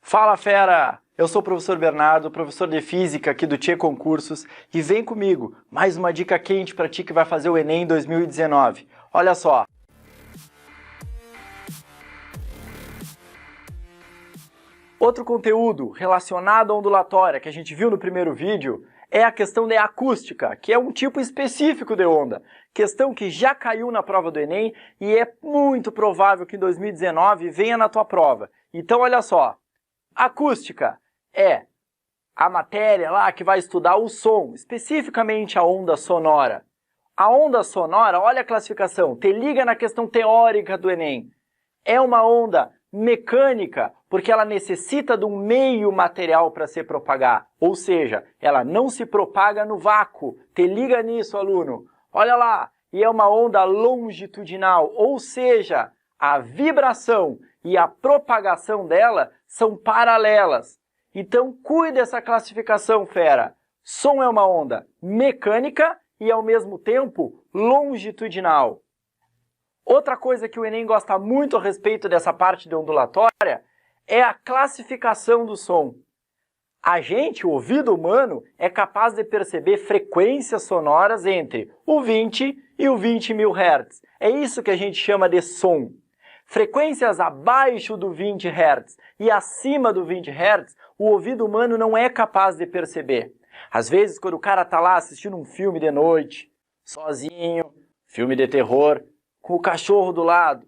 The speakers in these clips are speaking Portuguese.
Fala, fera! Eu sou o professor Bernardo, professor de Física aqui do Tchê Concursos, e vem comigo, mais uma dica quente para ti que vai fazer o Enem 2019. Olha só! Outro conteúdo relacionado à ondulatória que a gente viu no primeiro vídeo é a questão de acústica, que é um tipo específico de onda, questão que já caiu na prova do Enem e é muito provável que em 2019 venha na tua prova. Então olha só! Acústica é a matéria lá que vai estudar o som, especificamente a onda sonora. A onda sonora, olha a classificação, te liga na questão teórica do Enem. É uma onda mecânica, porque ela necessita de um meio material para se propagar. Ou seja, ela não se propaga no vácuo. Te liga nisso, aluno. Olha lá, e é uma onda longitudinal, ou seja, a vibração e a propagação dela são paralelas. Então, cuide dessa classificação, fera. Som é uma onda mecânica e, ao mesmo tempo, longitudinal. Outra coisa que o Enem gosta muito a respeito dessa parte de ondulatória é a classificação do som. A gente, o ouvido humano, é capaz de perceber frequências sonoras entre o 20 e o 20.000 Hz. É isso que a gente chama de som. Frequências abaixo do 20 Hz e acima do 20 Hz, o ouvido humano não é capaz de perceber. Às vezes, quando o cara está lá assistindo um filme de noite, sozinho, filme de terror, com o cachorro do lado,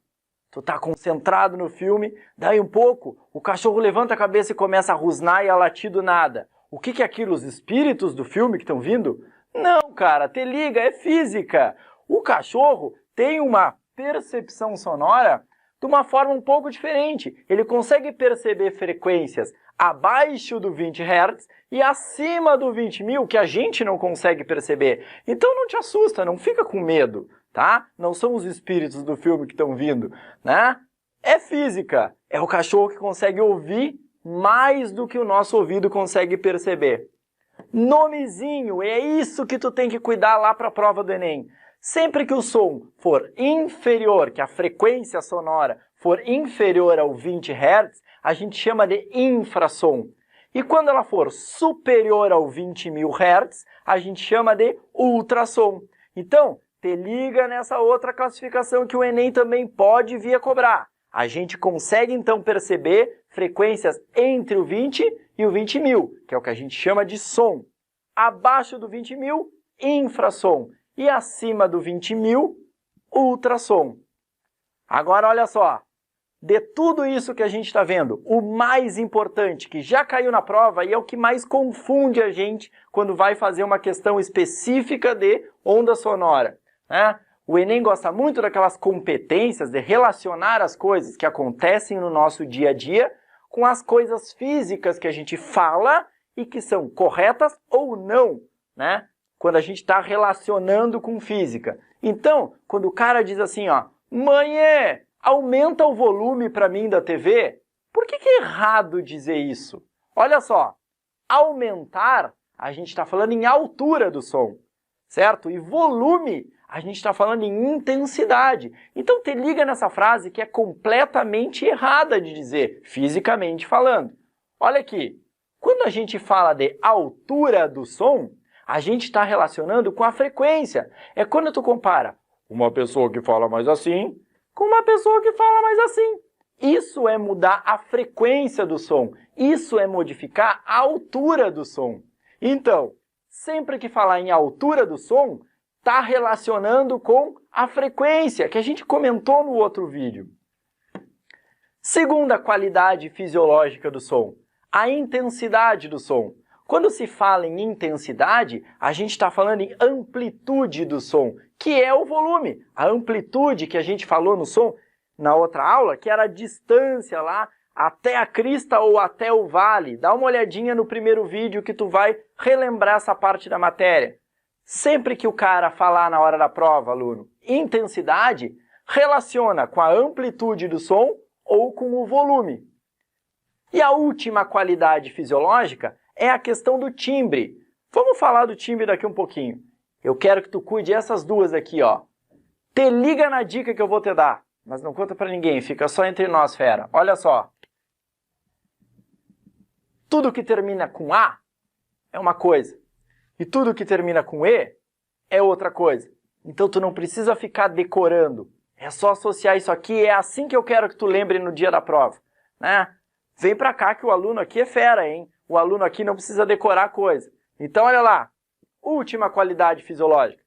tu tá concentrado no filme, daí um pouco, o cachorro levanta a cabeça e começa a rosnar e a latir do nada. O que é aquilo? Os espíritos do filme que estão vindo? Não, cara, te liga, é física. O cachorro tem uma percepção sonora de uma forma um pouco diferente. Ele consegue perceber frequências abaixo do 20 Hz e acima do 20.000 que a gente não consegue perceber. Então não te assusta, não fica com medo, tá? Não são os espíritos do filme que estão vindo, né? É física, é o cachorro que consegue ouvir mais do que o nosso ouvido consegue perceber. Nomezinho, é isso que tu tem que cuidar lá para a prova do Enem. Sempre que o som for inferior, que a frequência sonora for inferior ao 20 Hz, a gente chama de infrassom. E quando ela for superior ao 20.000 Hz, a gente chama de ultrassom. Então, te liga nessa outra classificação que o Enem também pode vir a cobrar. A gente consegue então perceber frequências entre o 20 e o 20.000, que é o que a gente chama de som. Abaixo do 20.000, infrassom. E acima do 20.000, ultrassom. Agora olha só, de tudo isso que a gente está vendo, o mais importante, que já caiu na prova e é o que mais confunde a gente quando vai fazer uma questão específica de onda sonora, né? O Enem gosta muito daquelas competências de relacionar as coisas que acontecem no nosso dia a dia com as coisas físicas que a gente fala e que são corretas ou não, né? Quando a gente está relacionando com física. Então, quando o cara diz assim, ó, mãe, aumenta o volume para mim da TV, por que é errado dizer isso? Olha só, aumentar, a gente está falando em altura do som, certo? E volume, a gente está falando em intensidade. Então, te liga nessa frase que é completamente errada de dizer, fisicamente falando. Olha aqui, quando a gente fala de altura do som, a gente está relacionando com a frequência. É quando tu compara uma pessoa que fala mais assim com uma pessoa que fala mais assim. Isso é mudar a frequência do som. Isso é modificar a altura do som. Então, sempre que falar em altura do som, está relacionando com a frequência, que a gente comentou no outro vídeo. Segunda qualidade fisiológica do som, a intensidade do som. Quando se fala em intensidade, a gente está falando em amplitude do som, que é o volume. A amplitude que a gente falou no som na outra aula, que era a distância lá até a crista ou até o vale. Dá uma olhadinha no primeiro vídeo que tu vai relembrar essa parte da matéria. Sempre que o cara falar na hora da prova, aluno, intensidade, relaciona com a amplitude do som ou com o volume. E a última qualidade fisiológica é a questão do timbre. Vamos falar do timbre daqui um pouquinho. Eu quero que tu cuide essas duas aqui, ó. Te liga na dica que eu vou te dar, mas não conta pra ninguém, fica só entre nós, fera. Olha só. tudo que termina com A é uma coisa, e tudo que termina com E é outra coisa. Então tu não precisa ficar decorando, é só associar isso aqui, é assim que eu quero que tu lembre no dia da prova, né? Vem pra cá que o aluno aqui é fera, hein? O aluno aqui não precisa decorar coisa. Então olha lá, última qualidade fisiológica.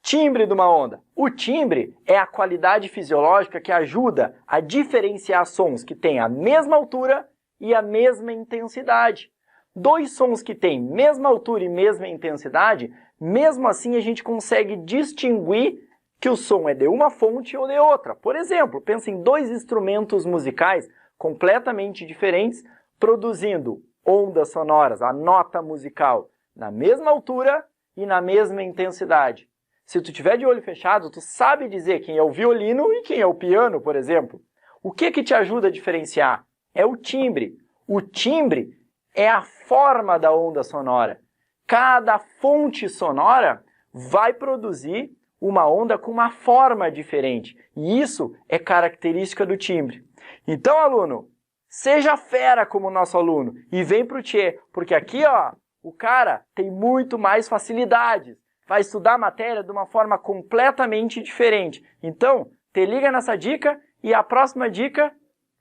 Timbre de uma onda. O timbre é a qualidade fisiológica que ajuda a diferenciar sons que têm a mesma altura e a mesma intensidade. Dois sons que têm mesma altura e mesma intensidade, mesmo assim a gente consegue distinguir que o som é de uma fonte ou de outra. Por exemplo, pensa em dois instrumentos musicais completamente diferentes, produzindo ondas sonoras, a nota musical, na mesma altura e na mesma intensidade. Se tu tiver de olho fechado, tu sabe dizer quem é o violino e quem é o piano, por exemplo. O que te ajuda a diferenciar? É o timbre. O timbre é a forma da onda sonora. Cada fonte sonora vai produzir uma onda com uma forma diferente. E isso é característica do timbre. Então, aluno, seja fera como nosso aluno e vem pro Tchê, porque aqui, ó, o cara tem muito mais facilidades. Vai estudar a matéria de uma forma completamente diferente. Então, te liga nessa dica e a próxima dica,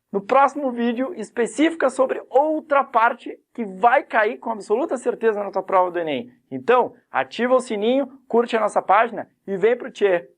no próximo vídeo, específica sobre outra parte que vai cair com absoluta certeza na tua prova do Enem. Então, ativa o sininho, curte a nossa página e vem pro Tchê.